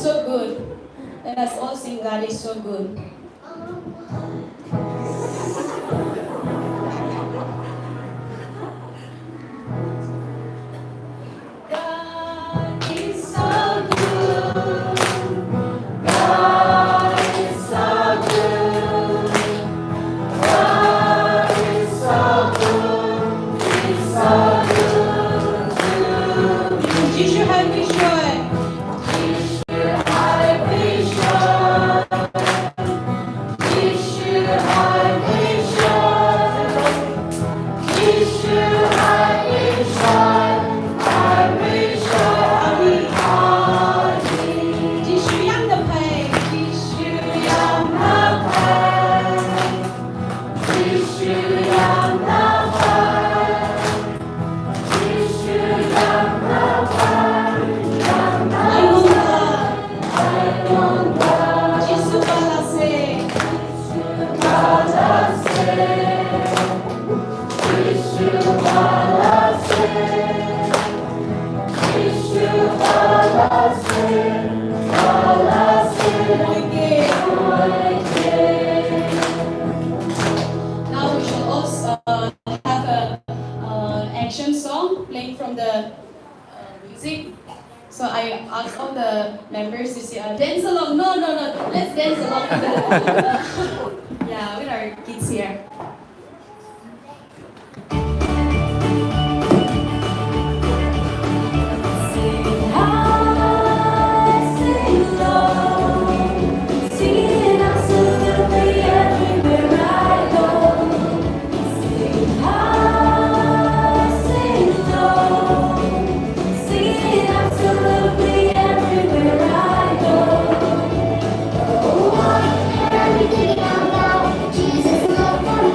so good. Let us all sing God is so good. So I asked all the members to say, dance along. No, let's dance along with our kids here. Jesus, love for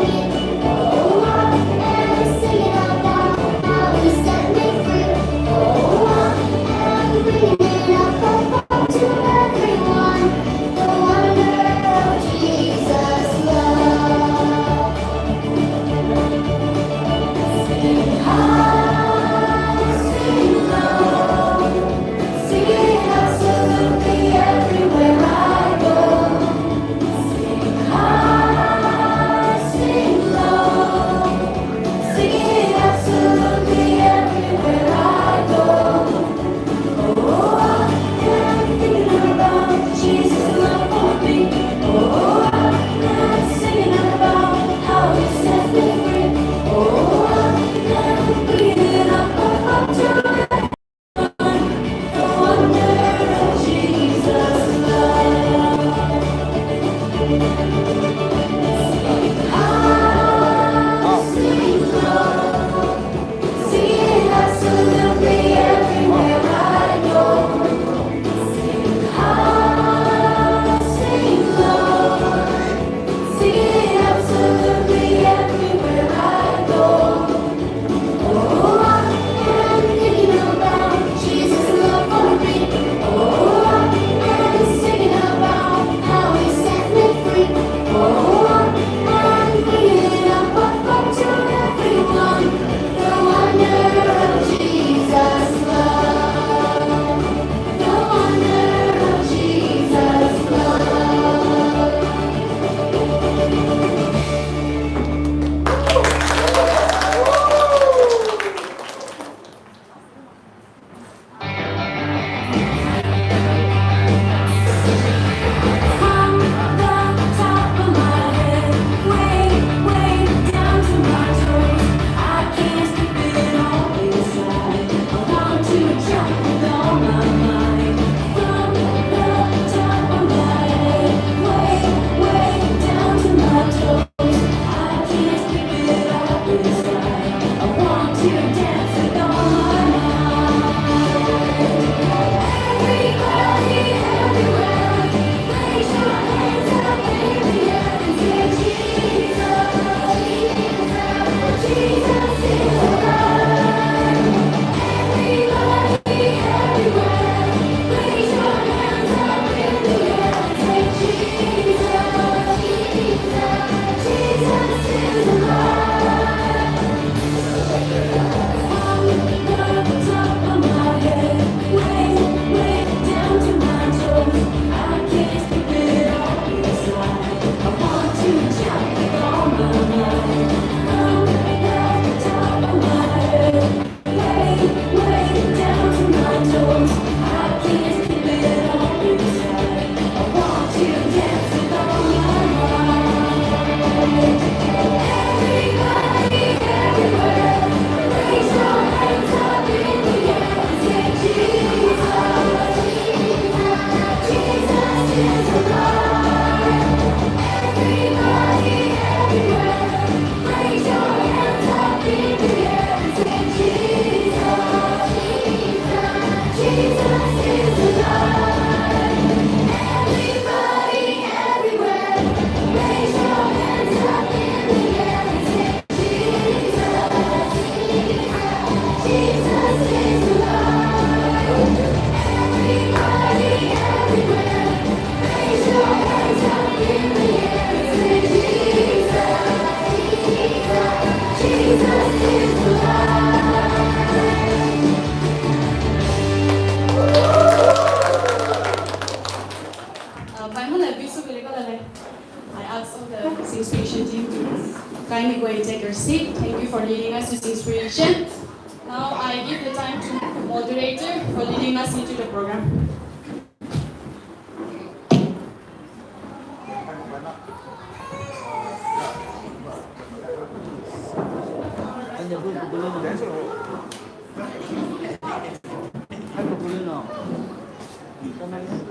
Good morning,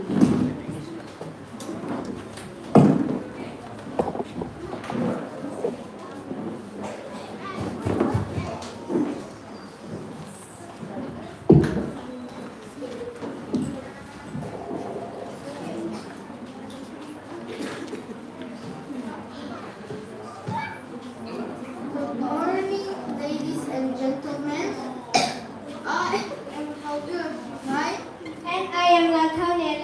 ladies and gentlemen. I am Poumai. And I am Rakhoveio.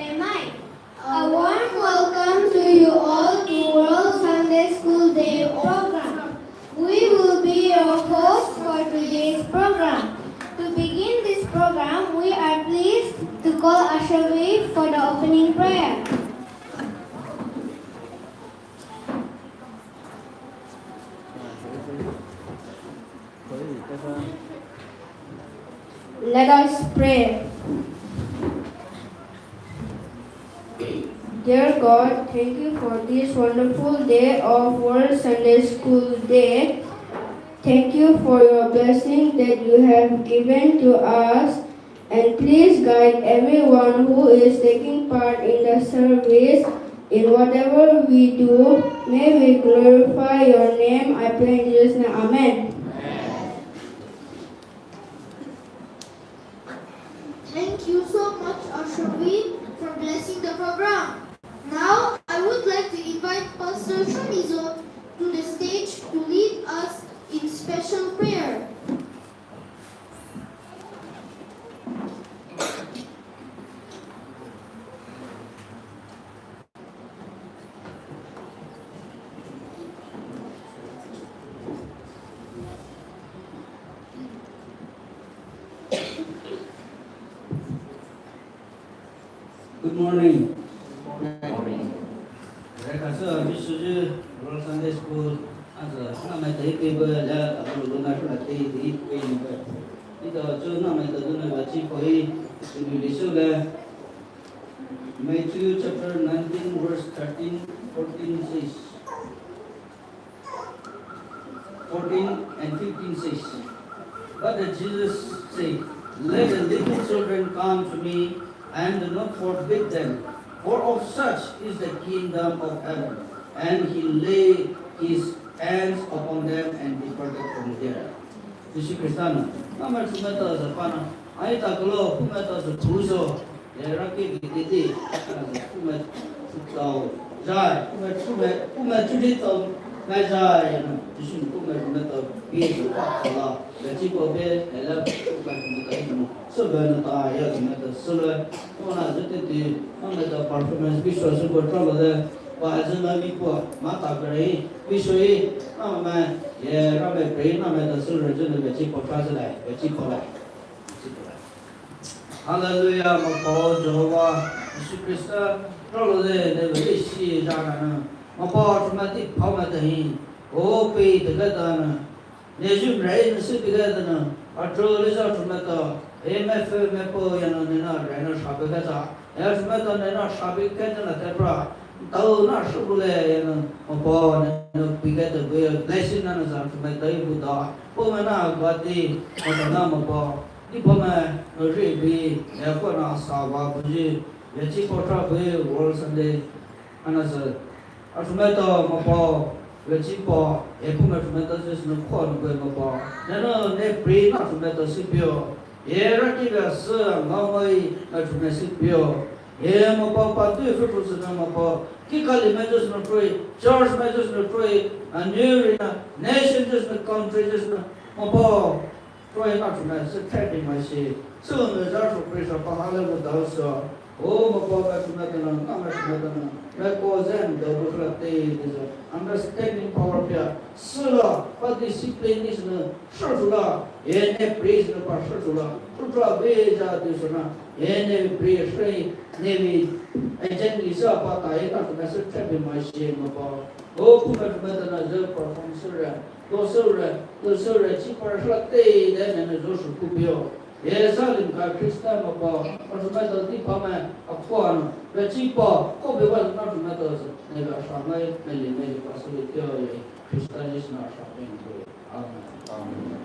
A warm welcome to you all to World Sunday School Day program. We will be your hosts for today's program. To begin this program, we are pleased to call Rakhoveio for the opening prayer. Let us pray. Dear God, thank you for this wonderful day of World Sunday School Day. Thank you for your blessing that you have given to us, and please guide everyone who is taking part in the service. In whatever we do, may we glorify your name. I pray in Jesus' name. Amen. Thank you so much, Rakhoveio, for blessing the program. Now, I would like to invite Pastor Shonizo to the stage to lead us in special prayer. Good morning. Rekasa bisuju World Sunday School asa nama tadi keba la abu luna sudah tadi keba ni. Itu tu nama tadi tu baca koi ini disuruh Matthew chapter 19 verse 13, 14 says 14 and 15 says, but Jesus said, let the little children come to me and do not forbid them, for of such is the kingdom of heaven. And he laid his hands upon them and departed from there. Yesus Kristus, nama semata sepana, ayat kalau semata sepuso, leraki kita, semata tahu, jai, semata cuci tahu, jai, Yesus semata biar kalau, jadi boleh, elok semata itu. Sebenarnya ya semata selalu orang jadi semata performance visual super trouble deh bahasa lagi pun mata beri visual nama ya ramai beri nama itu selalu jadi beci podcast lah beci pola. Haleluya maka Jehovah Yesus Kristus trouble deh beci jangan maka cuma di Poumai dah oh pe dekat Yesus beri nasi dekat atau lihat cuma tu MF mepo yang nina rena sahabat kita, ya semua tu nina sahabat kita nak terpera, tahu nak sebule yang mepo nina pikat tu boleh blessing nana semua tu ibu dah, Poumai nak Guwahati, macam nama mepo, di Poumai ribu, ya kau nak sahabat puji, ya cipta boleh World Sunday, anas, semua tu mepo. Wajibah, Poumai semua tu sesuatu kuat boleh mepo, nina ne pray nak semua tu sipio. Era kita ngawai cuma sipio, mau apa tu itu terus nama apa, kita majus nutri, church majus nutri, new nation just country just apa, terus nak cuma setting masih, semua jar surprise apa hal itu dah so, oh apa cuma tenang, nama cuma tenang, represent double rate itu, understanding power dia, sila, discipline is sila, ini praise lepas sila. Putra beja tu sana, ini beri seri, ini agent Lisa pakai tak cuma setrap masih apa. Oh bukan cuma tanah je perform surah, dosa cipar selati dan ini dosa kubio. Ya saling kau Kristen apa, cuma tu di Poumai akuan, bercipa, kau betul nak cuma tu, ni bersama meli pasal itu ya Kristen is not shopping tu. Amen.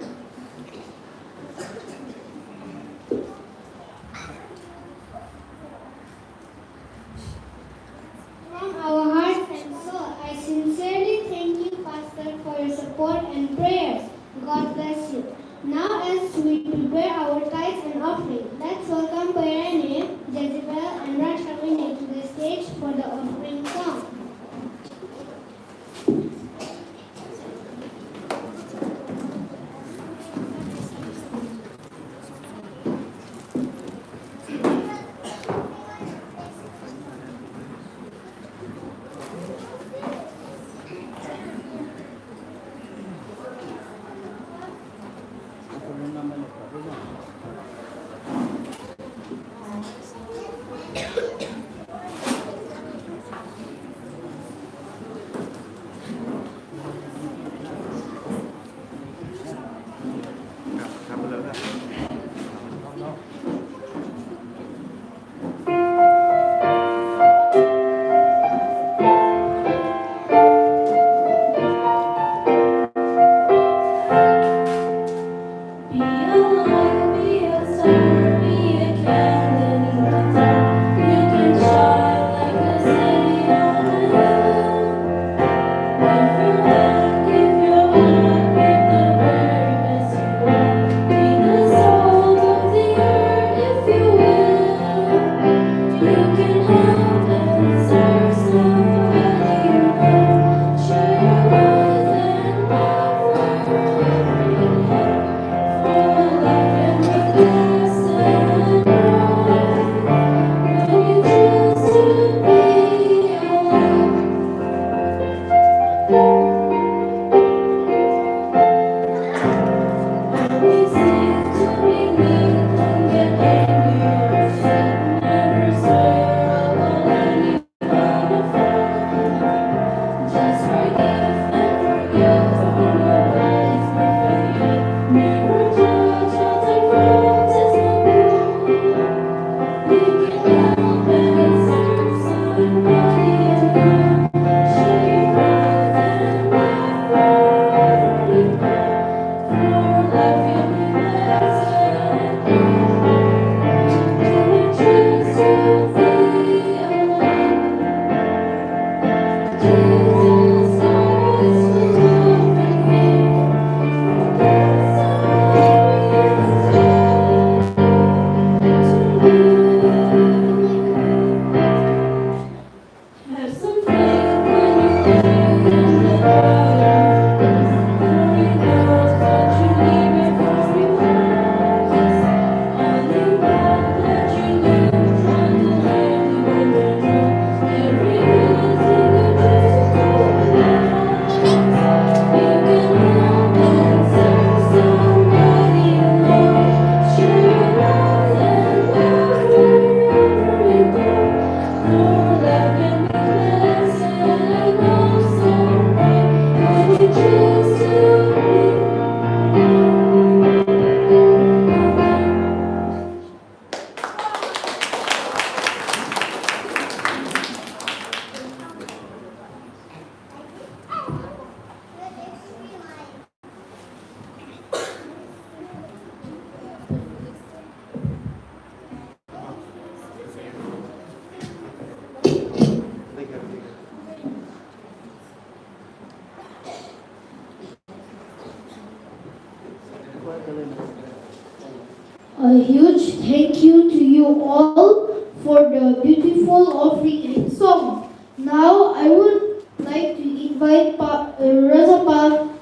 A huge thank you to you all for the beautiful offering and song. Now I would like to invite Razapal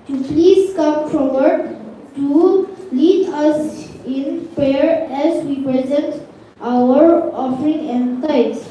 to please come forward to lead us in prayer as we present our offering and tithes.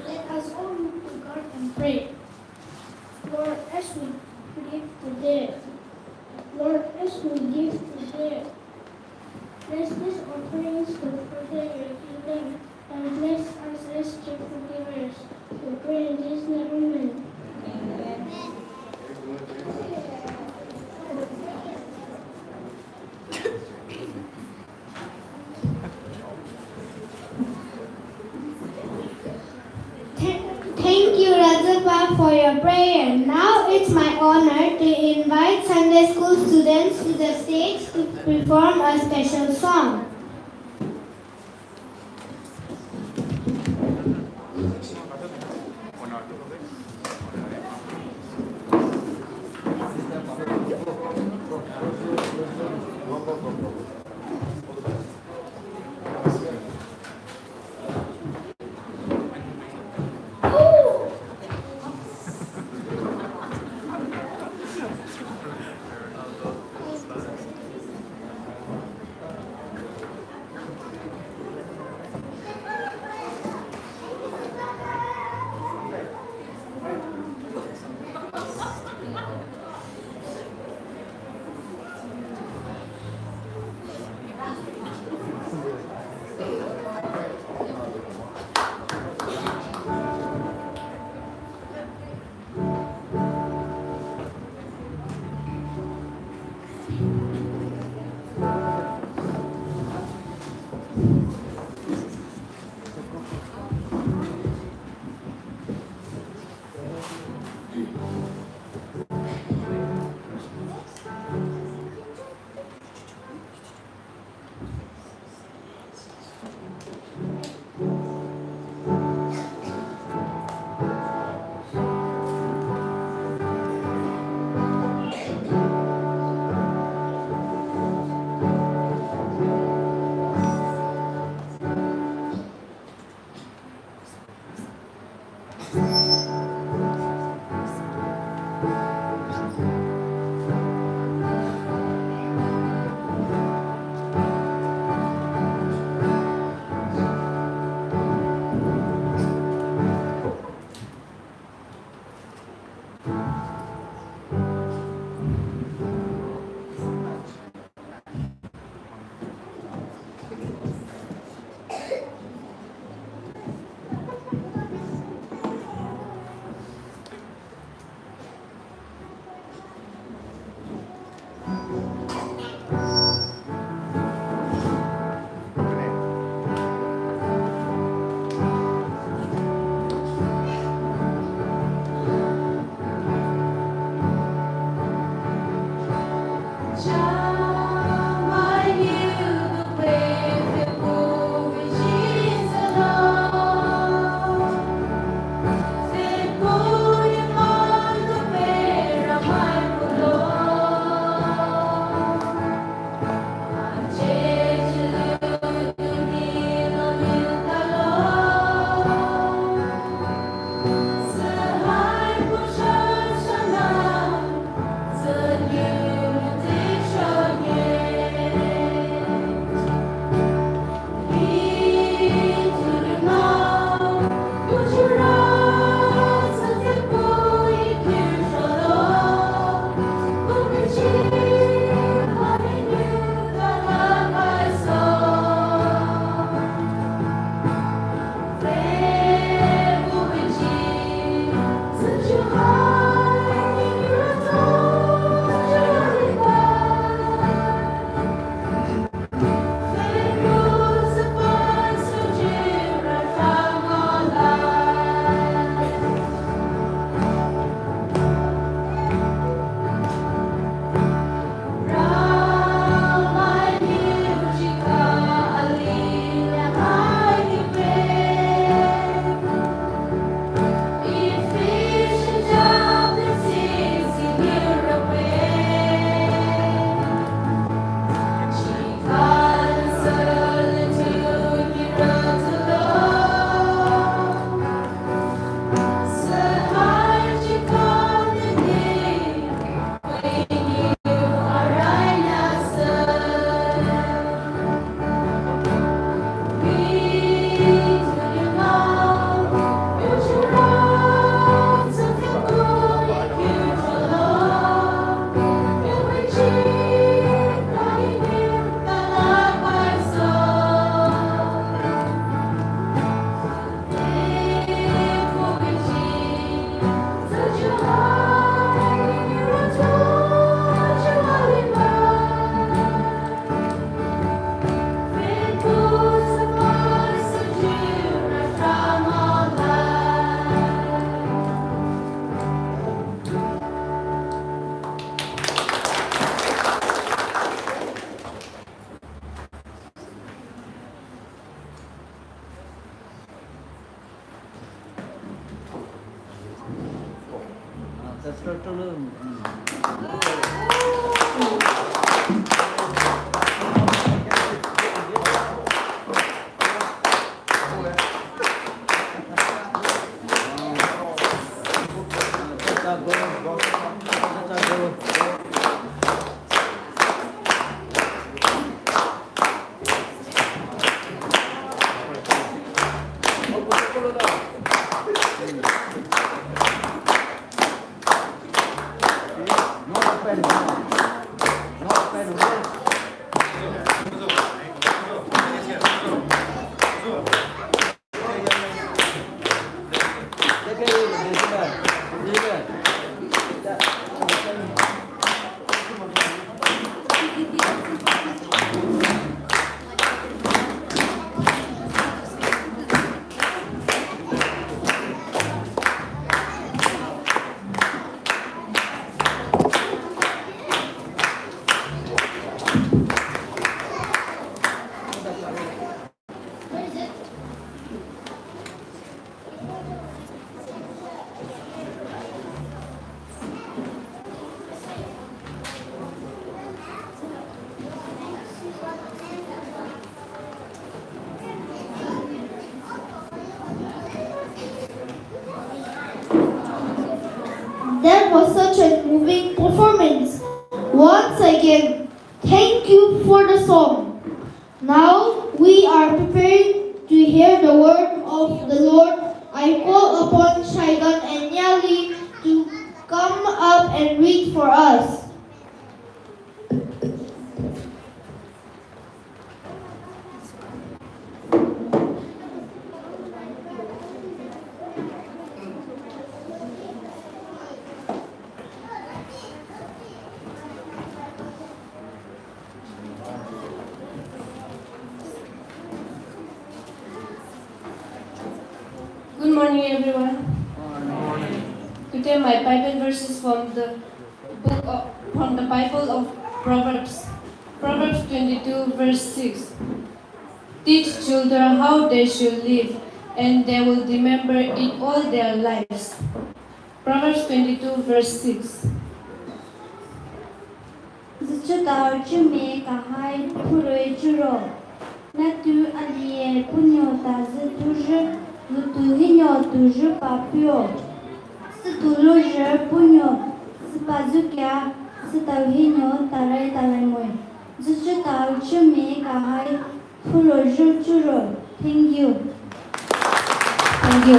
Let us all look to God and pray. Lord, as we give today, Lord, as we give today, bless these offerings to further your kingdom, and bless us as cheerful givers. We pray in this name, amen. Thank you, Rajappa, for your prayer. Now it's my honor to invite Sunday school students to the stage to perform a special song. That was such a moving performance. Once again, thank you for the song. Now we are preparing to hear the word of the Lord. I call upon Shaigan and Nyali to come up and read for us. Good morning, everyone. Today, my Bible verses from the Bible of Proverbs. Proverbs 22, verse 6. Teach children how they should live, and they will remember it all their lives. Proverbs 22, verse 6. Zuchudar chume kahai puroi churo. Natu alie punyo ta zutuj lutu hinyo tuj papio. Situlu je punyo sipazukia sitau hinyo tarai tarai moi. Zuchudar chume kahai puroi churo. Thank you. Thank you.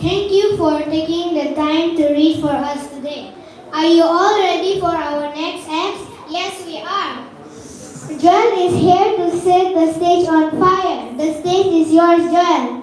Thank you for taking the time to read for us today. Are you all ready for our next act? Yes, we are. Joel is here to set the stage on fire. The stage is yours, Joel.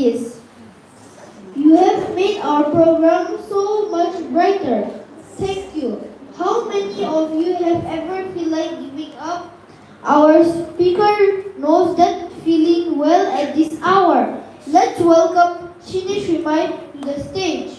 is. You have made our program so much brighter. Thank you. How many of you have ever feel like giving up? Our speaker knows that feeling well at this hour. Let's welcome Shinish Rimai to the stage.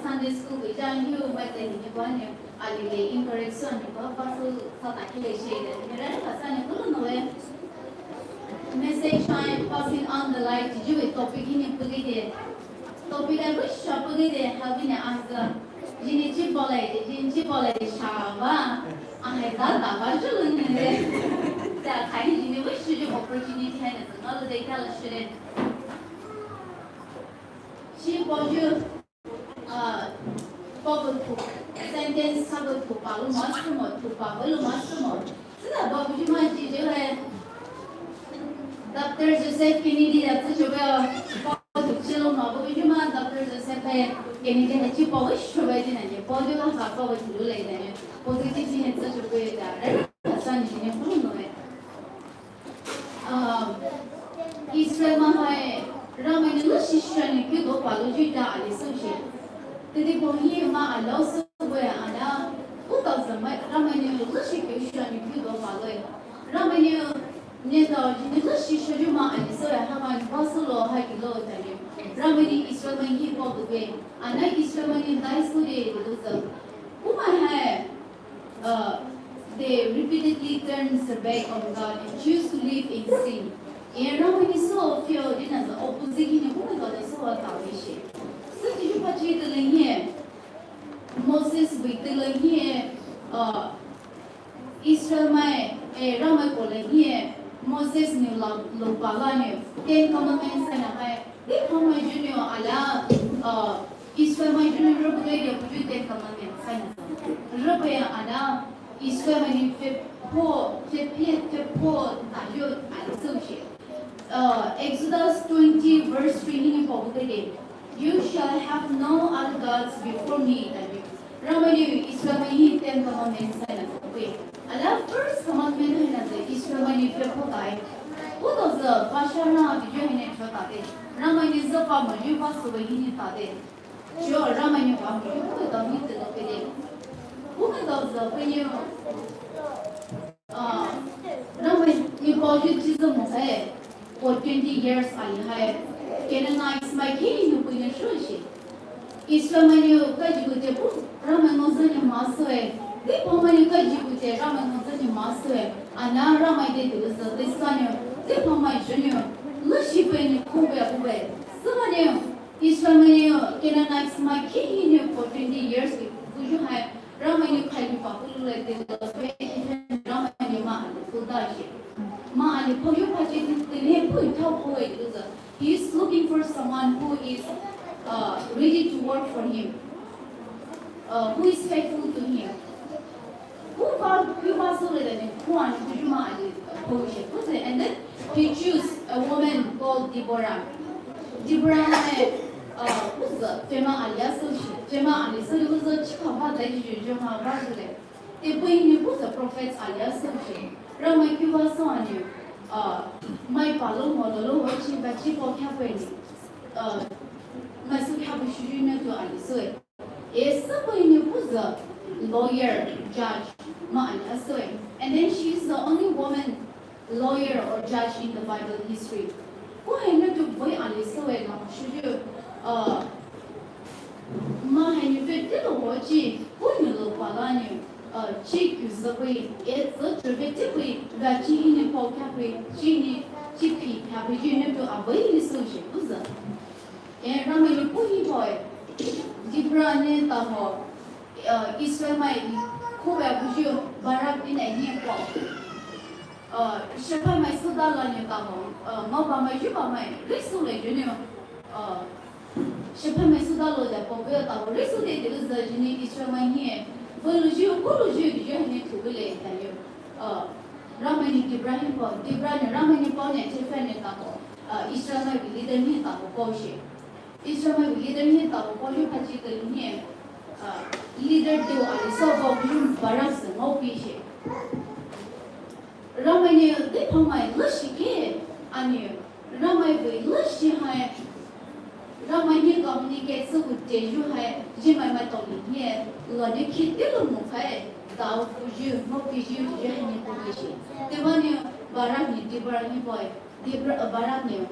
Sunday school we done you my day ni one ali incorrection ni ba pasu sa takile shade ni ra ka sa ni ko no we message time passing on the light ju e topic ni pagi de topic ai ko shop pagi de habi ne answer jini chi bolai de sha ba ai da da ba ju ni de da kai ni ni wish ju opportunity hai na no de ka la shire chi bonjour bubble poop sentence bubble poop balu master sida babu ji ma ji jo hai Dr. Joseph Kennedy da chu ba babu chilo ma babu ji ma Dr. Joseph Kennedy ne chi babu shu ba ji ne babu ga ha babu ji lu lai ne positive ji ne chu ba da san ji ne pu no hai Israel ma hai Ramai ne shishya ne kyu do balu ji da ali su shi Tadi bohi ma Allah subhanahu ana uta zamai ramai ne lashi ke shani kyu do balai ramai ne da jini lashi shaju ma ani so ya hama basulo ha kilo tani ramai ne Israel mai hi ko duge ana Israel mai dai sure do so Poumai hai they repeatedly turn their back on God and choose to live in sin and ramai ne so feel dina the opposite ne ko da so ta wishi Sati ju pachi de lenye Moses bi de lenye Israel mai ramai ko lenye Moses ne lo pala ne Ten Commandments na hai de Poumai junior ala Israel mai junior ro de ju Ten Commandments na ro pe ana Israel mai fe po ta ju ala so shi Exodus 20 verse 3 ni ko de You shall have no other gods before me. Ramani Israeli Ten Commandments na okay. Ala first commandment na the Israeli people guy. What was the Bashana video in Chotade? Ramani Zapa Maju was over in Tade. Sure, Ramani Pamu, who the meet the video. Who was the venue? Ramani, you call you Jesus for 20 years I have. Canaanites my king who put in Shoshi. Israel Kajibute, Raman Mozani Masoe, the Poumai Kajibute, Raman Mozani Masoe, and now Ramai did with the Sanya, the Poumai Junior, Lushipin Kube, Somani, Israel Canaanites my king for 20 years. Would you have Ramani Kajipa, who let the Ramani Ma, Fudashi? Ma and Poyu Pachi, the name put top away. He is looking for someone who is ready to work for him, who is faithful to him. And then he chose a woman called Deborah. Deborah was the Fema alias Fema alias was a Chikava that you have. They put in the prophet alias Rama Cuba son you. My palo model watching the chip of happening. Masu Habishuna to Alisoe. Is somebody new was a lawyer, judge, Ma Alisoe. And then she's the only woman lawyer or judge in the Bible history. Who I know to boy Alisoe now should you Ma and you fit little watching, who you look Palani. Chick is the way it's such a victory that she in a pole capri, she chippy, happy junior to a way associate. And Ramani Puhi boy, Gibrane Taho, Israel my Koya Barak in a near pole. Shapa my Sudala Taho, Moba my Juba my Risule Junior. Shapa my Sudalo that Pobeta, Risule is the Genie Israel my here. You need to relate that you Ramani Ibrahim Ramani Pone, Tiffany Tapo, Israel will lead them here Tapo Poshi. Israel will lead them here Tapo Poshi Pachical here. Leader to Aliso Baras, no Pishi. Ramani, they Poumai, Lushiki, and you. Ramai will Lushi high. Ramani communicates so good day you had Jimmy Matoli here, Lodi Kid Dilumukai, Thou Fuju, Mopiju, Jenny Polishi. The one you Barani, Dibrani boy, Dibra Barani.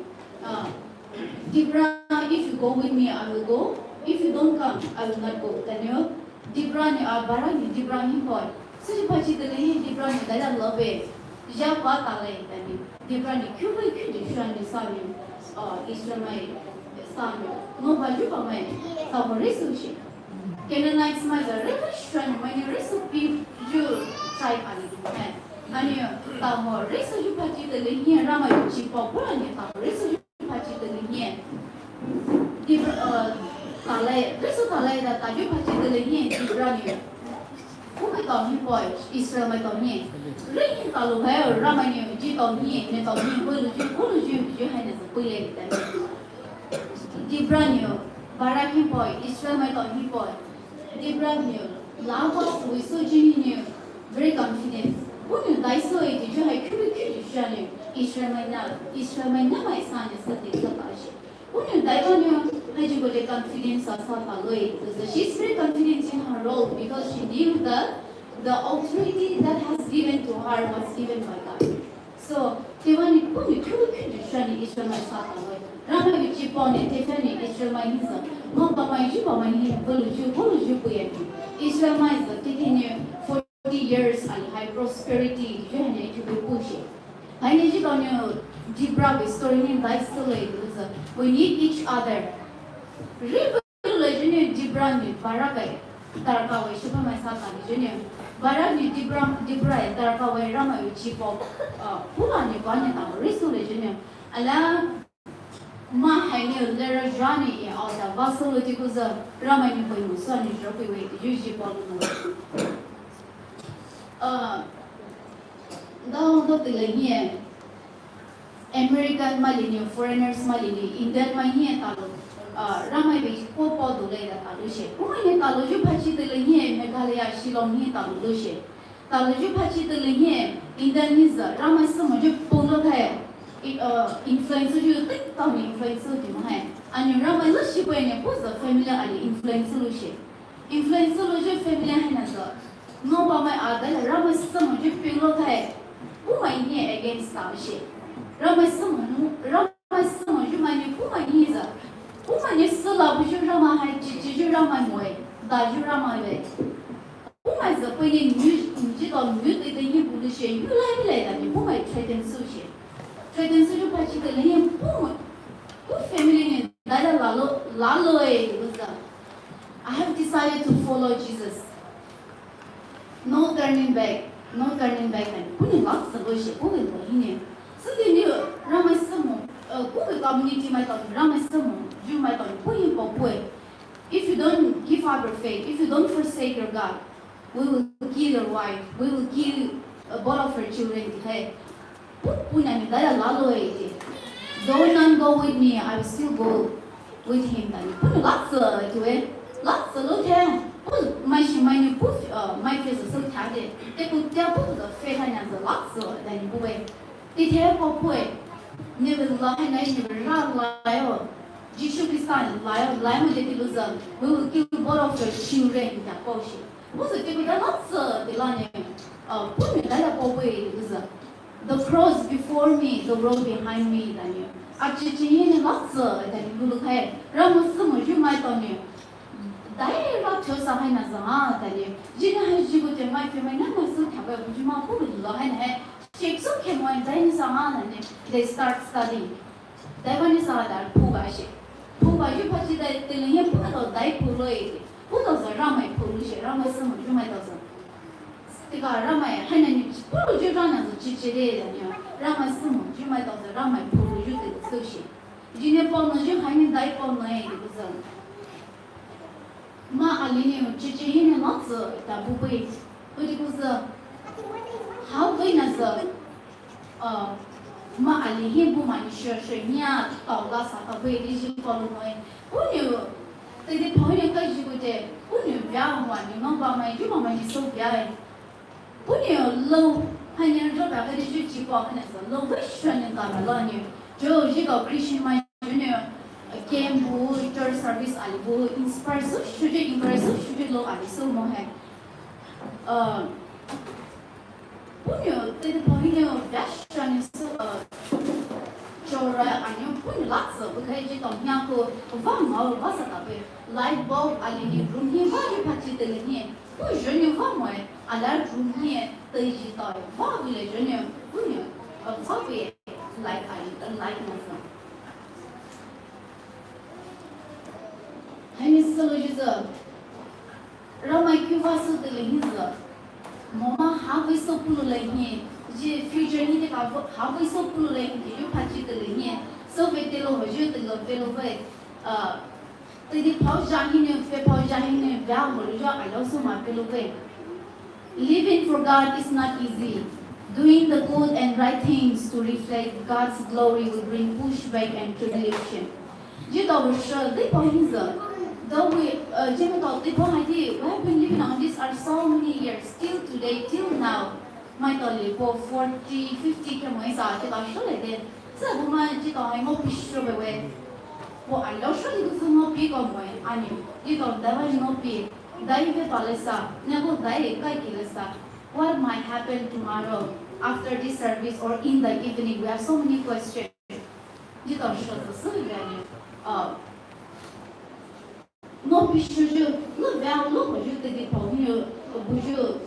Dibra, if you go with me, I will go. If you don't come, I will not go. Can you? Dibrani, Barani, Dibrani boy. Such a particularly Dibrani that I love it. Jabbatale, Dibrani, Cuba, Kudishan, Samuel, Israel. No value for my Saboresushi. Canaanites mother, revolution, when you recipe, you try Ali. And you Tamo, Resu, you particularly here, Rama, Chipo, and you Resu, you particularly here. Tale, Resu Tale, that you particularly here, Ibrahim. Who I call him boy, Israel, my Tony. Ring Taluhel, Ramani, Jitomi, Netomi, you had as a bullet. Dibranio, Baraki boy, Israel my Tony boy. Dibranio, Lava, we so genuine, very confident. When you die so, did you have Kubi Israel my now, my son is the Tashi. When you die on you, had you got a confidence of Safaloy. She's very confident in her role because she knew that the authority that has given to her was given by God. So, they wanted to Israel my Safaloy. Rama Vichipone, Tiffany, Israel my Nisa, Mamba my Juba my Hin, Voluju, Israel my taking you 40 years and high prosperity, journey to be pushing. I need you on your Dibra story in Dice. We need each other. Religion, Dibra, Barakai, Tarakawa, Shiba my Satan, Junior. Barani, Dibra, Tarakawa, Rama Vichipo, Pulani, Banana, Resolution. Allah. Ma haini lera jani ya alta vasolo tikuza rama ni koyu sani Rakhoveio yuji polu no tilenie American malini foreigners malini Indian malini talo rama bi popo dole da talo she umani talo ju phachi tilenie Meghalaya Shillong ni talo lo she talo ju phachi tilenie Indian ni za rama samo ju polo thaya influence you think tao influence you hai and Rama lushi ko ne pos the family ali influence lushi family hai na so no ba mai ada Rama sam ju pilo thai Poumai ne against tao she Rama sam ju mai Poumai ni za Poumai ne sala bu ju Rama hai ji Rama moi da ju Rama le Poumai za ko ne ni to ni de ni bu lushi you lai da ni Poumai threaten sushi Threaten to particularly who family that lalo I have decided to follow Jesus. No turning back, and putting lots of worship over the So they knew Ramasamo, who community might have Ramasamo, you might have Puy. If you don't give up your faith, if you don't forsake your God, we will kill your wife, we will kill both of her children. Hey, punani daya lalo iti. Though none go with me, I will still go with him. Pun lots to it, lots lo tell. Pun my new put my face is so tired. They put their put the faith and the lots than you way. They tell for poet. Never lie and I never lie. Jesus Christ lie with the illusion. We will kill both of your children in that bullshit. What's the typical lots the line? Put me like a way. The cross before me, the road behind me, Daniel. Achichini lots than you look ahead. Ramusum, you might on you. Dai lot to Sahana Zama, Daniel. Gina has you with my family, never so have a Juma put Lohan. Shakes came one day in Sahana and they start studying. They want to saw that Poumai. Poumai, you put it till him put out die Puloi. Put us a Ramai Pulush, Ramusum, you might also. Ramai, Hanan, Pulu run as a chichide and you Ramasum, you might also Ramai Pulu, you did sushi. Gina Pona, you hanging die on my head. Ma Alini, Chichihin and lots of Tabu. But it was how going as Ma Alihi Poumai, Shania, Paula Sakawe, did you follow my? Who knew? The point of you would say, who knew Young one, you know about my Juma is so young. Put your low hanging drop out of the cheap walk and a low question in Gamaloni. Joe, you got Christian my junior. A game boo, church service, I will inspire so should you encourage so should you low at so mohe. Put your the point of fashion is so Chora and you put lots of because you don't have to one hour was a light bulb, I need room here, why you patch it in here. Who junior one way, a large room here, the digital, what will a junior, a copy like I like myself. Henry Sologizer Ramai Kuvasu the Lehiza Mama, how we so pull here, future need to have how we so pull you patch it here, so we tell over you the little way. The Paul Jahin, Paul Jahin, Valor, I also my fellow way. Living for God is not easy. Doing the good and right things to reflect God's glory will bring pushback and tribulation. You know, sure, the point is, though we have been living on this for so many years, still today, till now, my colleague for 40, 50 kilometers, I show it then. So, woman, you know, I'm not sure away. Well, I don't show you some big of way. I mean, you don't never know big. Die with Palesa, never die, Kaikilesa. What might happen tomorrow after this service or in the evening? We have so many questions. You don't show the survey. No picture, no value, no what you did for you, would you,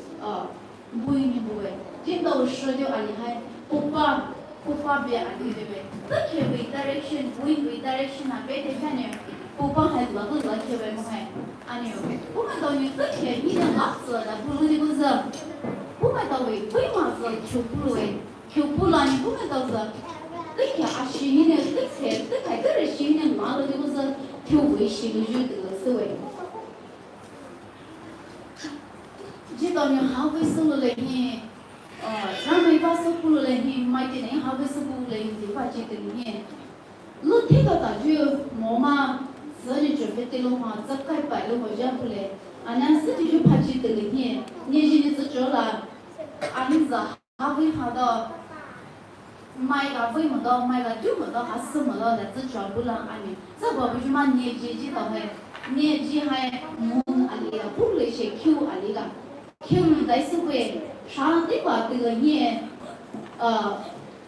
boing away. Did those show you a Pupa be a little look here with direction, wind with direction, and better venue. Pupa had level like you were saying. And you, Puma don't you look here, he didn't lots of that Pulu was up. Puma don't we must like to pull away. Kupula, Puma does up. Look here, as she needed this here, look like there is she and Malo was a two wish she was useless away. You don't know how we saw like him. Ramai was so cool like him, mighty name, how we so cool like him, the budget in here. Look, take out a Jew, Mama, Furniture, Vetiloma, Zakai by Lomo Japule, and then sit you patch it in here. Nijin is a jola, Aliza, how we had a my Voimodo, my Dumodo has similar that's a jabula. I mean, so what would you man near Gigi near Jihai, Moon, Alida, Polish, Q, Alida. Q, that's the way. Shall they got the year?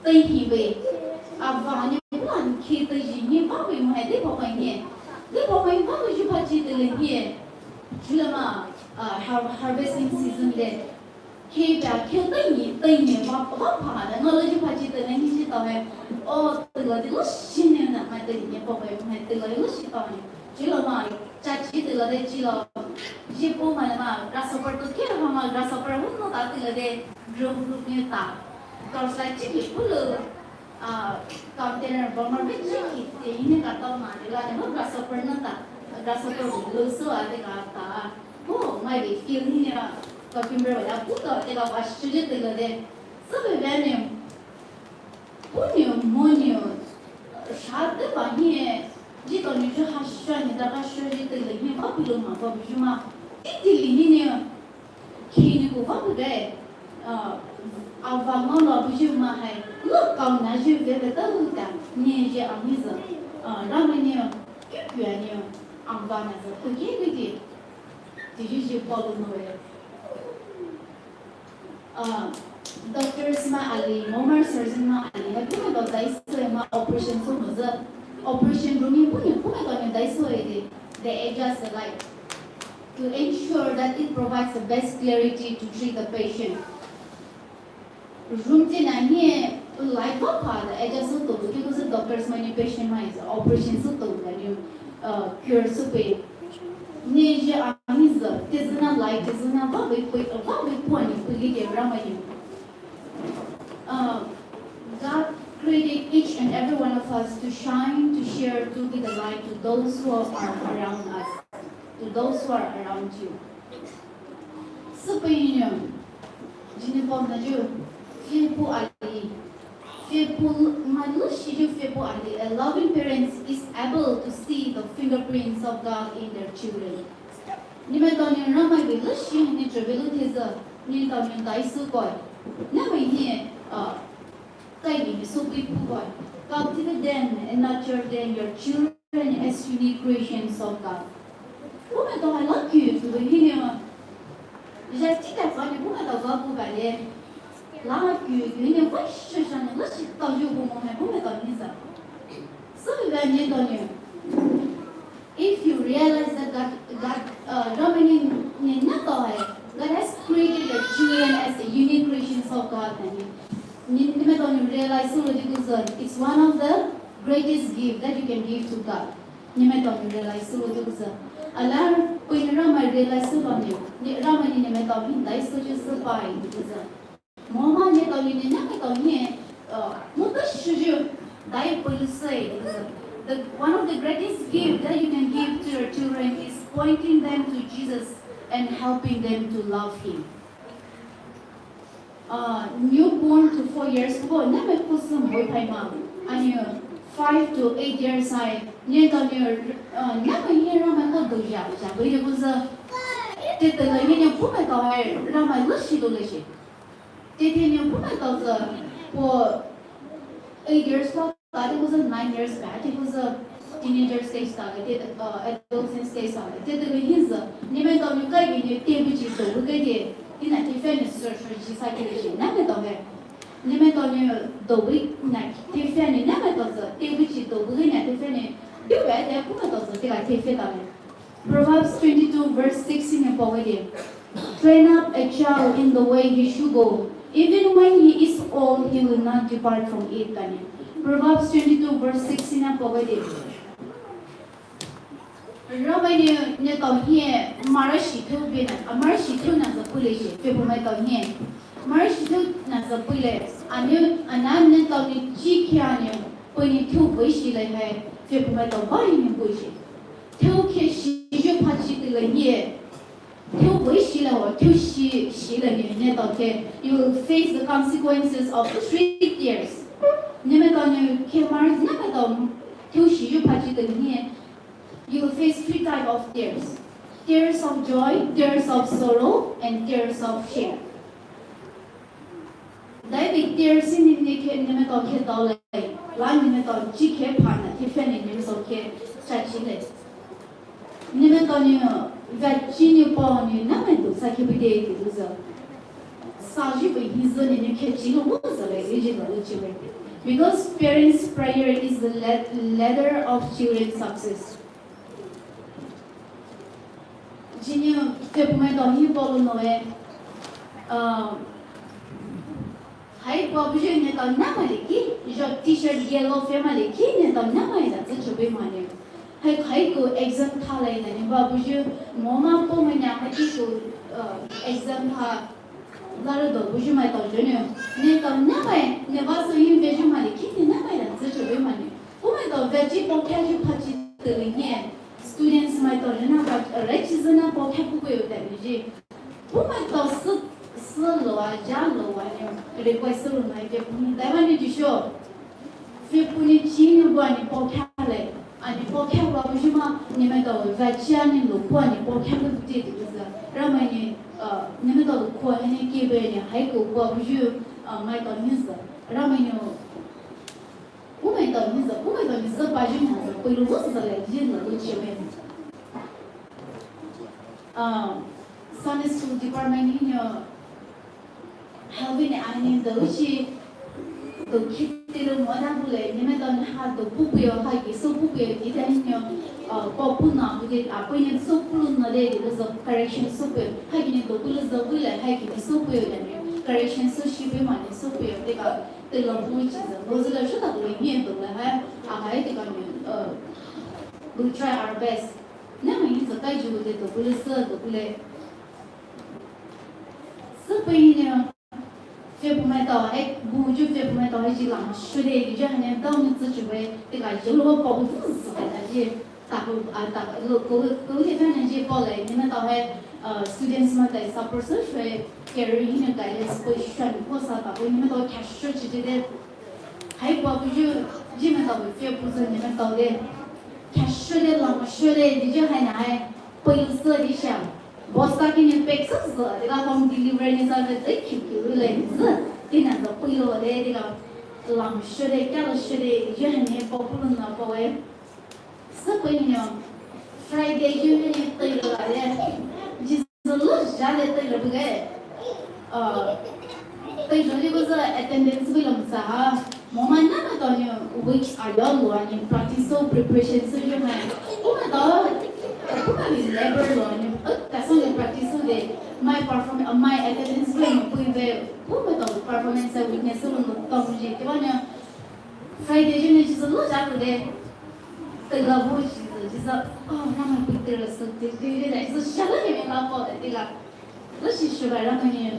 Thank you. Avani one kid the genie, how we might live over here. Live over how would you patch it in here? Julama, harvesting season there. Keep back, kill the what part, and all you patch it in his time. Oh, the little shin and my day, my little shit on it. Julama, Chachi the little Gilo. Jipo Manama, grasshopper to kill him, a grasshopper who not until a day drove near top. Because like chicken, pull container bomber with chicken, in a catona, no grasshopper not a grasshopper will lose so I think. Oh, my feeling here. Talking about Buddha, they got a student there. So we went Punyo, Monio, Shad, Bani, Jitoni, Hashan, the Hashan, the Papiluma, Babjuma, Italy, Kiniku, Vapude, Avamala, Bujuma, look on Naju, the Taluta, Ninja, Amiza, Ramania, Kipuanio, Amvana, Kiki, did you follow nowhere? Doctors ma ali, normal surgeon ma ali. Tapi kalau daiso ma operation tu masa operation room ni punya kalau daiso ini, they adjust the light to ensure that it provides the best clarity to treat the patient. Room je ni light apa ada adjust tu, because doctors ma ni patient ma is operation tu kan you cure supaya. Ni je amiza, tezna light, tezna apa point pergi dia ramai ni. God created each and every one of us to shine, to share, to be the light to those who are around us, to those who are around you. Supaya jini pom na ju, fearful ali, fearful manusia ju fearful ali. A loving parents is able to see the fingerprints of God in their children. Ni macam ni ramai belas ni travel teza, ni tahu ni daisu koi. Nama ini kaini supi pukoi. Cultivate them and nurture them, your children as unique creations of God. Bukan tahu halak you tu ini jadi tidak faham bukan tahu apa bukan le. Lama you ini apa sesuatu yang lebih tahu juga bukan tahu ni sah. Sebenarnya tahu ni. If you realize that God Ramani ni nak tahu God has created your children as a unique creations of God. You realize it's one of the greatest gifts that you can give to God. You realize Allah Rama realize Ramani Mama one of the greatest gifts that you can give to your children is pointing them to Jesus and helping them to love Him. Newborn to 4 years ago, never kusum boy paima. And 5 to 8 years I never hear Rama go do ya. It was a did the lady Puma Rama Lushi do Lishi. Did you Puma for 8 years ago? It was 9 years back. It was a teenager stage started, adolescent stage started. Did the his Nimen of you guide in your table, so we get in a defense search for psychology. Never done it. Nimen on you, the week night, Tiffany never does a table, the win at Tiffany. You read their Pumatos, like Tiffany. Proverbs 22, verse 16 in poverty. Train up a child in the way he should go. Even when he is old, he will not depart from it. Proverbs 22, verse 16 in poverty. Ramai ni tahu here, Marashi tu bina, Marashi tu nasa police, Poumai tahu here. Marashi tu nasa police, anan ni tahu ni cikia ni, puni tu boleh le hai, Poumai tahu bari ni boleh. Tu ke siju paci tu le here, tu boleh le or tu le ni tahu ke, you will face the consequences of 3 years. Ni tahu ni ke Marashi ni tahu tu siju paci tu le here. You will face 3 types of tears. Tears of joy, tears of sorrow, and tears of shame. David tears in the naked nemetal kettle, line nemetal chicken pana, Tiffany nemetal chachile. Nemetal Virginia Pony, Nameto, Sakibide, Saji, his own in the kitchen was a original children. Because parents' prayer is the ladder of children's success. Junior, Poumai don't follow no way. High population ne don't namaliki. Your T-shirt yellow family ki ne don't namai that such a big money. High go exam thalai na ne babuju mama Poumai na high go exam ha. Laro do buju mai don't junior. Ne don't namai ne vaso yin veju maliki ne namai that such a big money. Poumai don't veggie potato pachi the students might not but a rich is not for happy with that. Who might lo a ja lo wa ni request lo na ke puni da ma ni sho fe puni chi ni wa ni po kha le ani po kha wa bu shi ma ni me do va chia ni lo kwa ni po kha bu ti ti za ra ma ni你们到过还能给别人还够过不就买到你是，然后呢，我买到你是把人还是回了我是来人了都结婚。Sunday school department 呢，还为了安尼都是都去对了莫大不来，你们到那都不必要，还给手不必要，一天呢。报不拿不给啊，不然手不能拿来这个是 correction 手不要，还给你都不能手不来，还给你手不要的呢 correction 手续费嘛的手不要这个对了不其实，我这个说到里面都了还这个呢we try our best， 那么你这该就的都不能手都不来，手不呢。非不买到还不就非不买到还是浪说的，你就还能到你自己会这个有了保护自己的那些。大个地方那些报来，你们到还students 们在 support 说 carry 那个来是会选过啥吧？你们到 cash 说直接的，还包括就你们到会非不是你们到的 cash 说的浪说的，你就还拿还背色的想，boss 他给你背色是，这个 home delivery 你啥的都 QQ 来是，你那个背了的这个浪说的，假了说的，你就还拿包不能拿包哎。是不一样 ，Friday 就是你对了的，就是老是家里对了不该，对了这个是 attendance 为了么啥？我们那么多呢 weeks 要录啊，你 practice preparation 是就还，我们到不可能 labor 了呢，但是你 practice 的 my performance my attendance 为了不为，我们到 performance weakness 了到不是，对吧呢 ？Friday 就是老家里的。对了，我就是那么不对了，是对，是下了里面老好的这个，我是说吧，然后呢，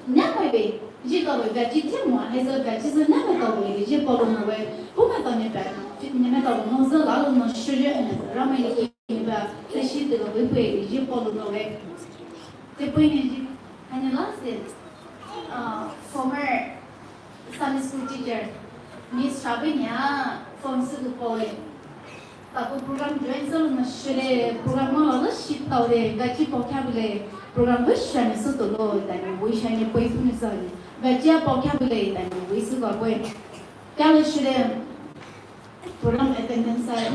那么呗，这个呗，今天嘛还是呗，就是那么到位的，这包容的位，不买到那边，你们到我是哪个能实现的，然后呢，你呗，这些这个会会，这包容的位，这不呢，就还有老师，former Sunday school teacher Miss Shabanya from Singapore。Tapi program join selalu nasihat program mana sih tahu deh, gaji vocabulary program besar ni setolo, tapi besar ni pun pun besar. Gaji vocabulary tapi besar kau pun. Kalau sudah program attendance saya,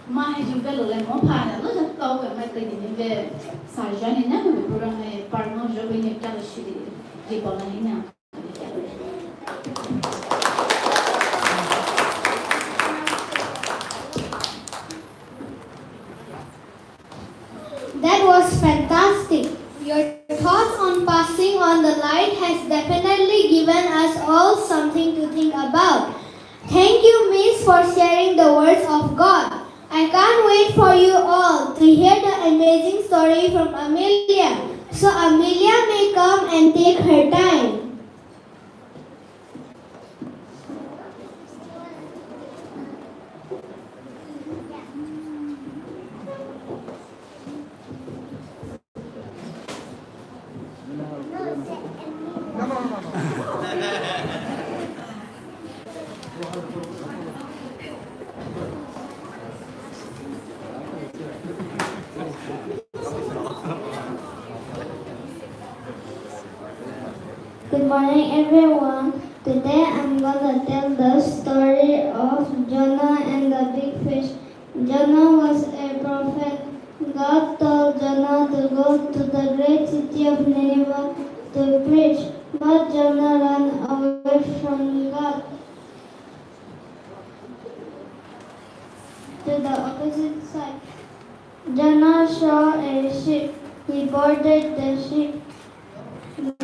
mah juga lolen mau pana, lo dah tahu kan macam ni be sarjana ni nama program ni partner job ni kalau sudah di bawah ni na. That was fantastic. Your thoughts on passing on the light has definitely given us all something to think about. Thank you, Miss, for sharing the words of God. I can't wait for you all to hear the amazing story from Amelia. So Amelia may come and take her time. Good morning, everyone. Today I'm gonna tell the story of Jonah and the big fish. Jonah was a prophet. God told Jonah to go to the great city of Nineveh to preach, but Jonah ran away from God to the opposite side. Jonah saw a ship. He boarded the ship.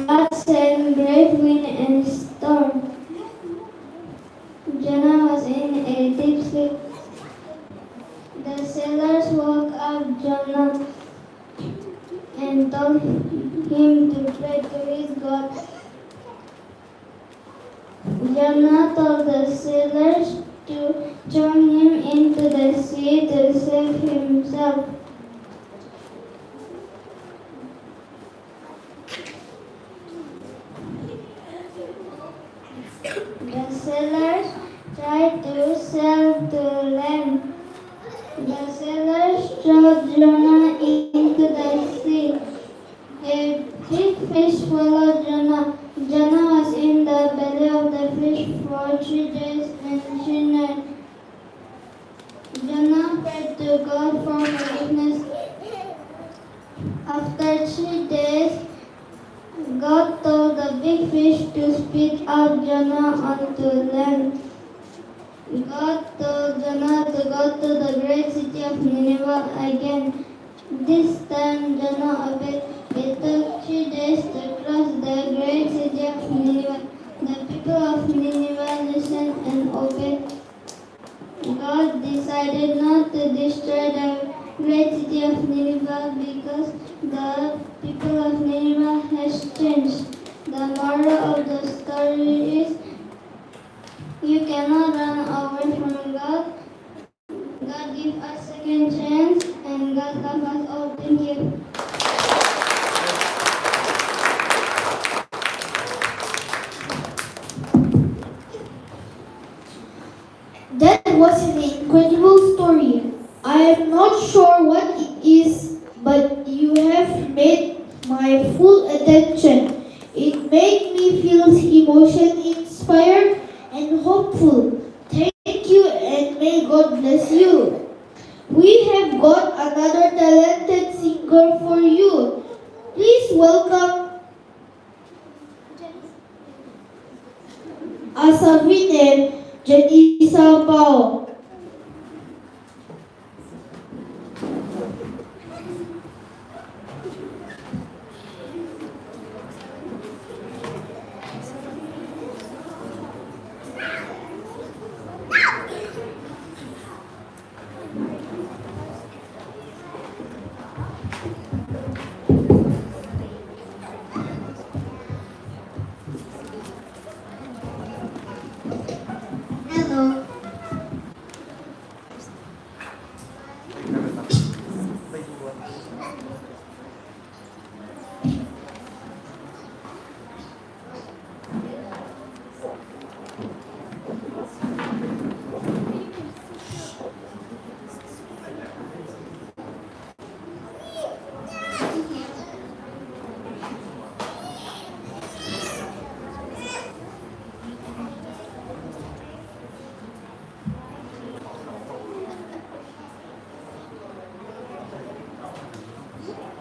God sent great wind and storm. Jonah was in a deep sleep. The sailors woke up Jonah and told him to pray to his God. Jonah told the sailors to throw him into the sea to save himself. to sell to land. The sailors threw Jonah into the sea. A big fish swallowed Jonah. Jonah was in the belly of the fish for 3 days and 3 nights. Jonah prayed to God for forgiveness. After 3 days, God told the big fish to spit out Jonah onto land. God told Jonah to go to the great city of Nineveh again. This time Jonah obeyed. It took 3 days to cross the great city of Nineveh. The people of Nineveh listened and obeyed. God decided not to destroy the great city of Nineveh because the people of Nineveh has changed. The moral of the story is you cannot run away from God. God gives us second chance and God loves us all. Thank you. That was an incredible story. I am not sure what it is, but you have made my full attention. It made me feel emotion inspired and hopeful. Thank you and may God bless you. We have got another talented singer for you. Please welcome Asavine Janisa Pao. Hello.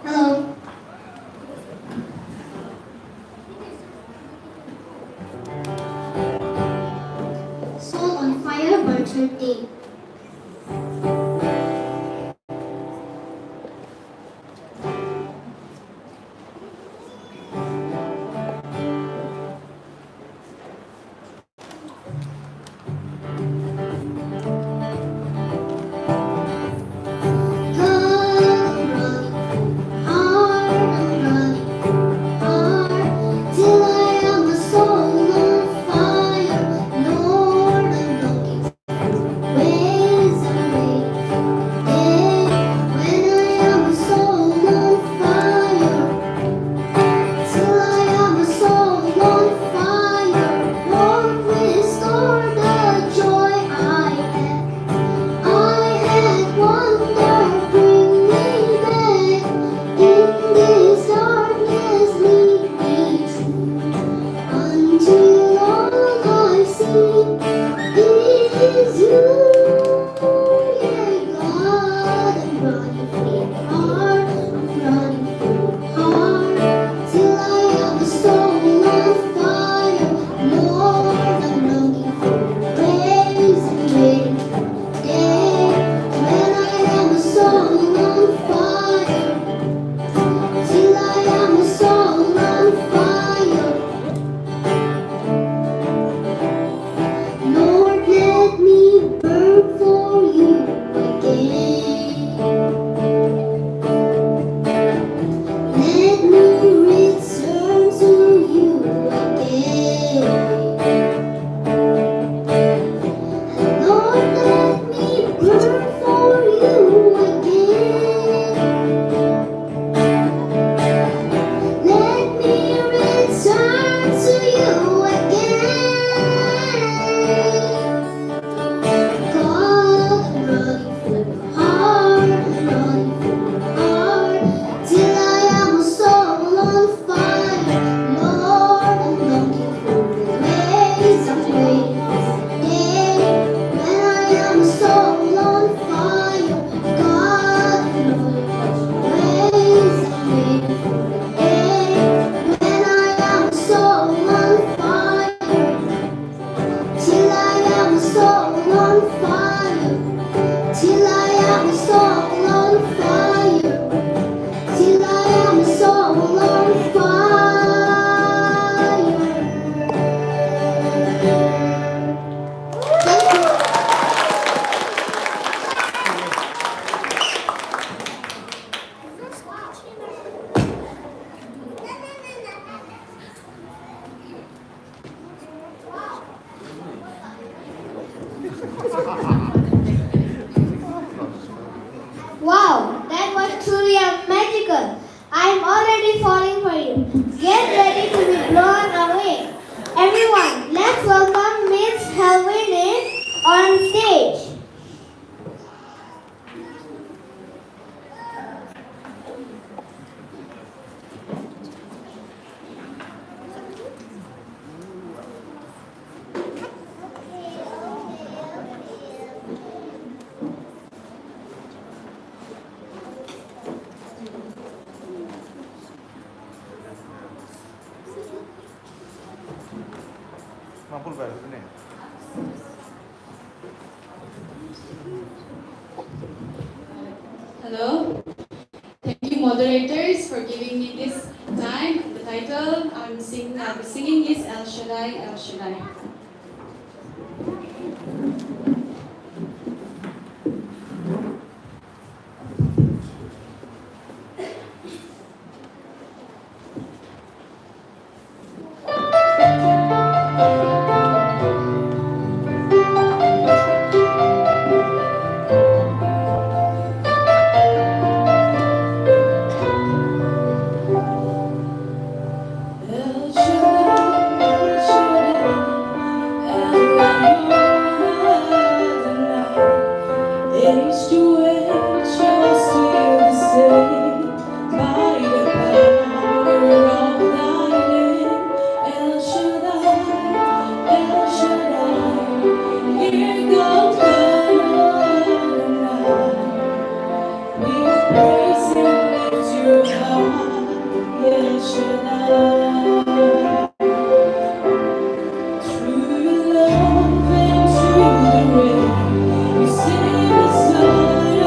Hello. Soul on Fire by 13. Till I am a soul on fire, Lord, I'm looking. Where till I am a soul on fire, till I am a soul on fire. Thank you. Wow, that was truly magical. I'm already falling for you. Get ready to be blown away. Everyone, let's welcome Miss Helene on stage. Hello. Thank you, moderators, for giving me this time. The title I'll be singing is El Shaddai, El Shaddai. El Shaddai, El Shaddai, age to age, you're still the same. By the power of thy name, El Shaddai, El Shaddai, here comes the Lord. We praise Him, lift you high, El Shaddai. Through your love and through the rain, you sit beside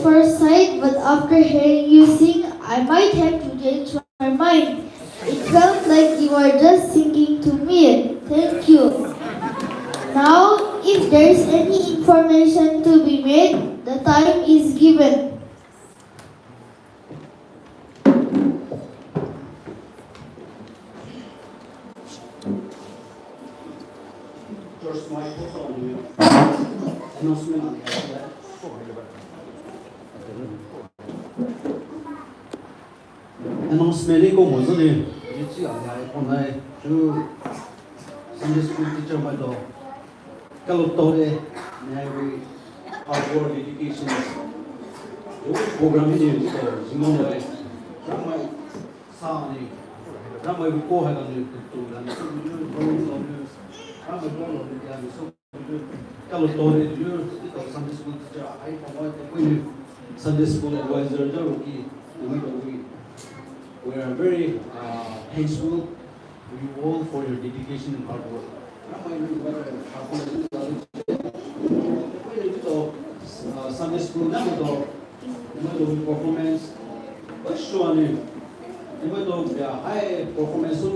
first sight, but after hearing you sing, I might have to change my mind. It felt like you were just singing to me. Thank you. Now, if there is any information to be made, the time is given. First microphone announcement. Announcement ko mo zone ji a lai Poumai to Sunday school teacher my dog. Kalau tore nai outward education. Jo program ni ko jingong lai. Ramai sa ni. Ramai ko ha kan ni tu dan kalau tore dulu itu Sunday school teacher ai Poumai te Sunday school advisor jo ki we are very thankful to you all for your dedication and hard work. Sunday school performance high performance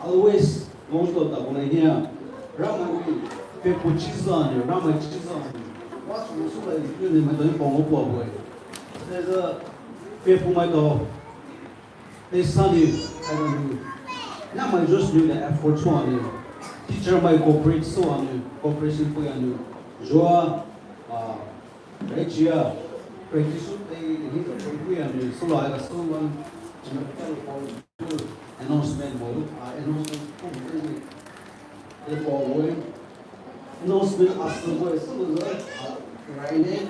always most of what's the you my don't go up there's a people my dog they study I don't know now I just do the effort so on you teacher my cooperate so on you cooperation for you joa regia practice they we are so like so one announcement announcement announcement after Friday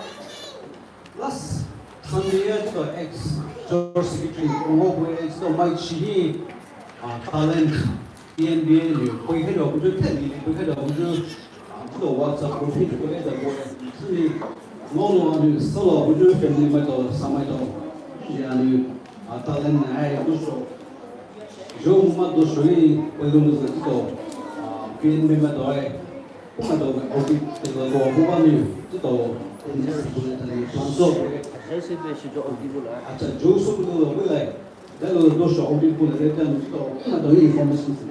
last Sunday to ex George Secretary Rakhoveio to my Chihi talent PNB you we had a good thing we had a good to WhatsApp group to get the boy see no one solo good family matter samaito yani talent ai do jo uma do shui pelo nos to PNB matter Poumai do obi pelo Guwahati to अच्छा जो सब लोग बोले जब दोस्त audit बोले रहते हैं तो ना तो इन्फॉर्मेशन से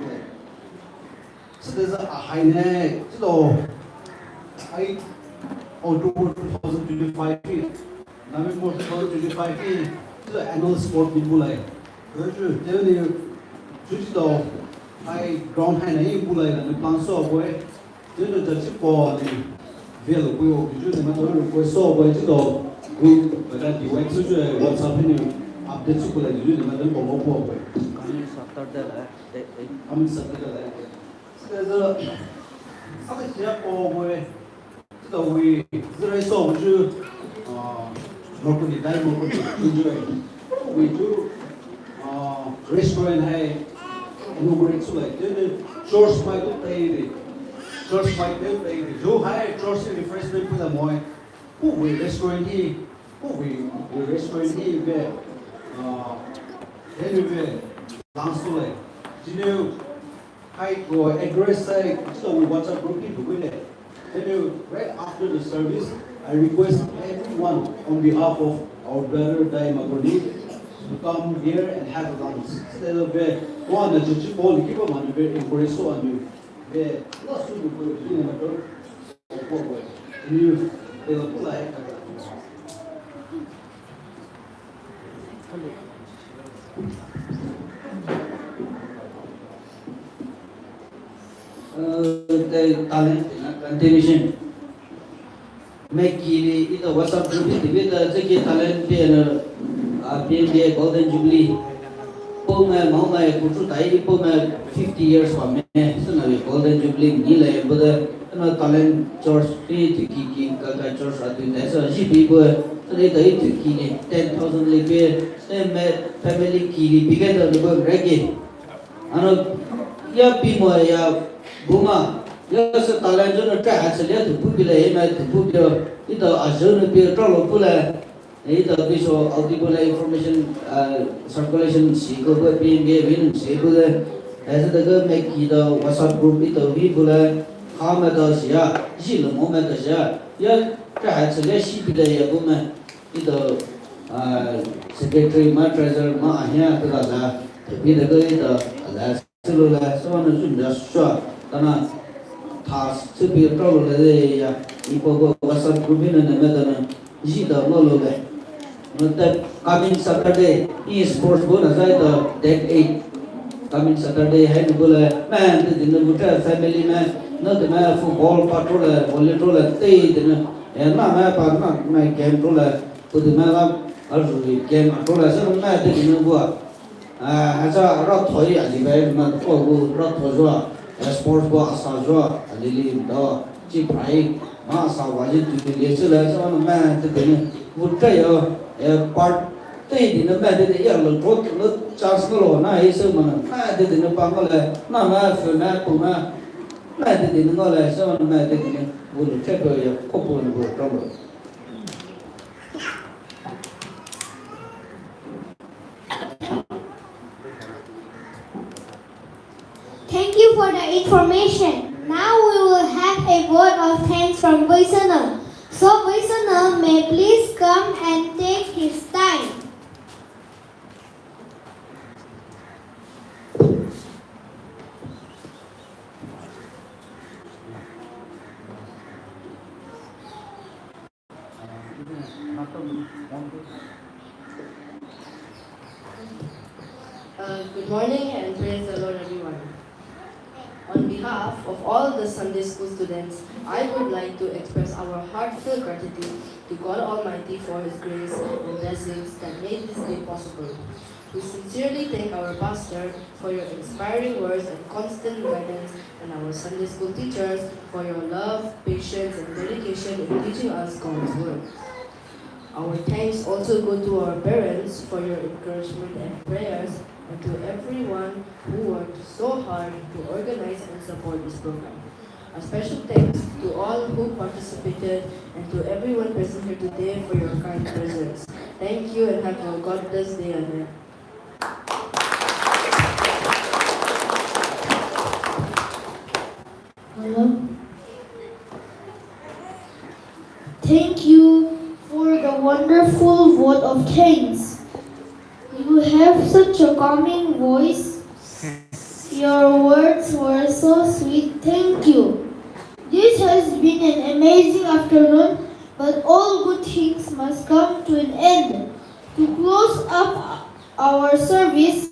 so there's a high net so I October 2025 November 2025 so annual sport meet बोला है तो जो ने जो तो I ground है नहीं बोला है ना 500 बोले जो जैसे poly Velo eu pedi uma coisa foi só o edito o verdade o exo é WhatsApp ni update su kula dilu na dan ko po kami Saturday la so sabe se ko boy to we zero so ju no ko ni dai mo ko enjoy we do restaurant hai inaugurate su like the church my to pay Church might be playing the high church refreshment for the boy. Who we restaurant here? Who we restaurant here? Where? Anyway, dance to like. You know, I go address like so we WhatsApp group people with it. Then right after the service, I request everyone on behalf of our brother Daimagoni to come here and have a lunch. Instead of one that you call keep a man very encourage so on you. Last week we were doing a matter of what you will apply. The talent continuation. Make it a WhatsApp group with the talent PNB Golden Jubilee. Poumai Maumai Kutu Tai Poumai 50 years for me. So now Golden Jubilee Nila Buddha and talent church to Kiki Kaka church at the so she people so they to Kiki 10,000 libe then family Kiri bigger than the word reggae. And ya Pimo ya Buma ya so talent on a track actually to put it to put it a zone be a trouble puller. Either visual audible information circulation sequel PNB win sequel as the girl make the WhatsApp group it a people 他们都是呀，一了我们都是呀，这孩子连西边的也不们，一都secretary 嘛 treasurer 嘛呀，这个啥，特别的个一都来，这路来，什么能准备说，当然他这边找路来的呀，一包括WhatsApp group 里那么的呢，一都老路来。The coming Saturday in sports bonus the that 8 coming Saturday hai bola man the din buta family man no the man football patrol volleyball te din na ma pa na ma game to la to the man al game to la so ma the din bo ha sa ro thoi a di bai ma ko go ro tho jo sports bo sa jo ali li do chi phai ma sa wa ji tu le so la so ma the din buta yo part tây thì nó bây giờ thì giờ nó tốt nó chán cái lỗ na hay sao mà na thì nó bằng cái này na phải na cũng na thì nó gọi là sao mà thì nó buồn chết rồi có buồn trong rồi. Thank you for the information. Now we will have a vote of thanks from Vaisana. So Vaisana may please come and take his time. Good morning and praise the Lord, everyone. On behalf of all the Sunday school students, I would like to express our heartfelt gratitude to God Almighty for His grace and blessings that made this day possible. We sincerely thank our pastor for your inspiring words and constant guidance, and our Sunday school teachers for your love, patience, and dedication in teaching us God's word. Our thanks also go to our parents for your encouragement and prayers, and to everyone who worked so hard to organize and support this program. A special thanks to all who participated and to everyone present here today for your kind presence. Thank you and have a God bless day ahead. Hello. Thank you for the wonderful vote of thanks. You have such a calming voice. Your words were so sweet. Thank you. This has been an amazing afternoon, but all good things must come to an end. To close up our service,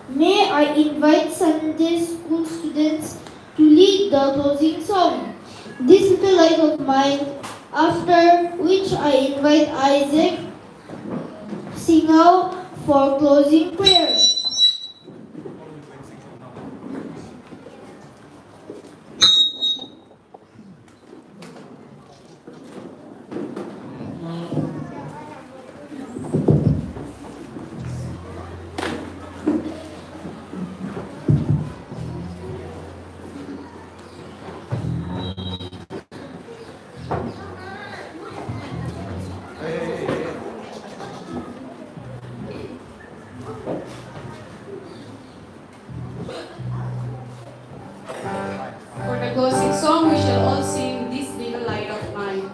may I invite Sunday school students to lead the closing song, This Little Light of Mine, after which I invite Isaac sing out for closing prayer. For the closing song, we shall all sing This Little Light of Mine.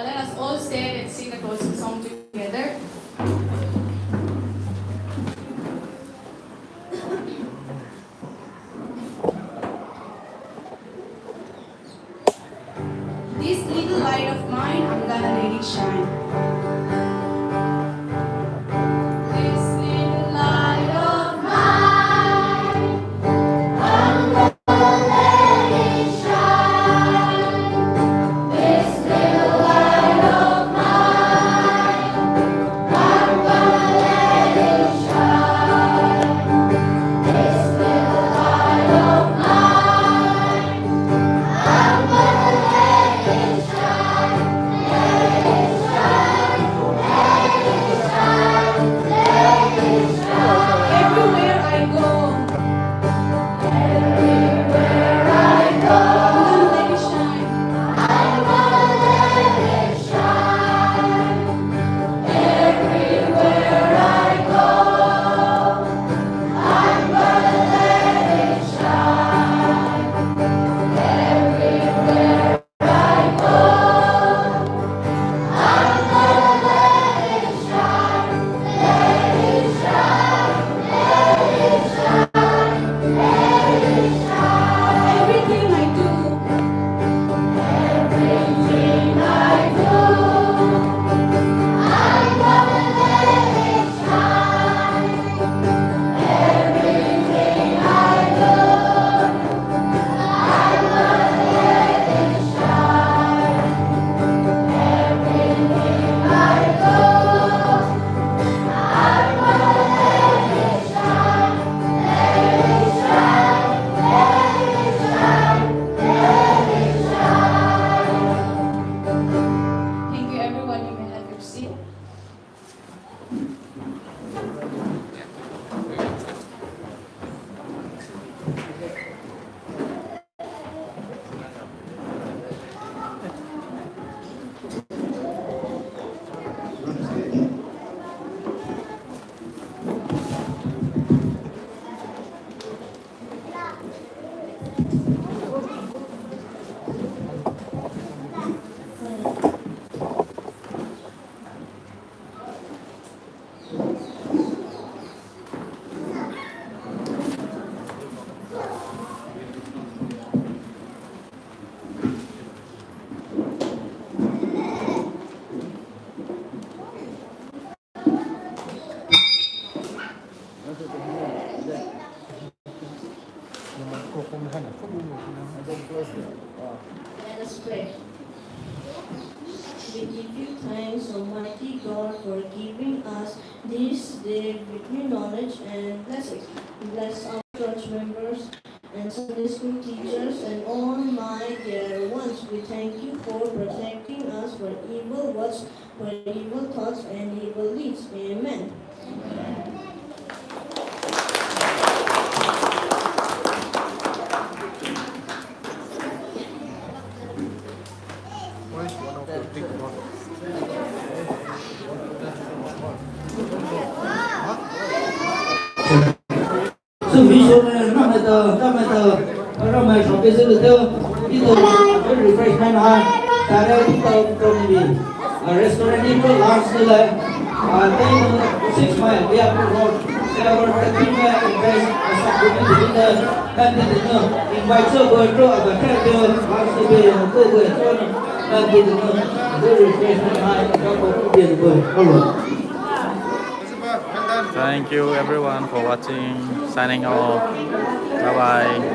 Let us all stand and sing the closing song together. This little light of mine, I'm gonna let it shine. This little light of mine, I'm gonna let it shine. This little light of mine, I'm gonna let it shine. This little light of mine, I'm gonna let it shine, let it shine. Let us pray. We give you thanks, Almighty God, for giving us this day with new knowledge and blessings. Bless our church members and Sunday school teachers and all my dear ones. We thank you for protecting us from evil words, for evil thoughts and evil deeds. Amen. So we show Ramai shop is the refreshment restaurant in lunch 6 miles we have to road. There are 13 miles invite so go to a capital lunch to be Thank you everyone for watching. Signing off. Bye bye.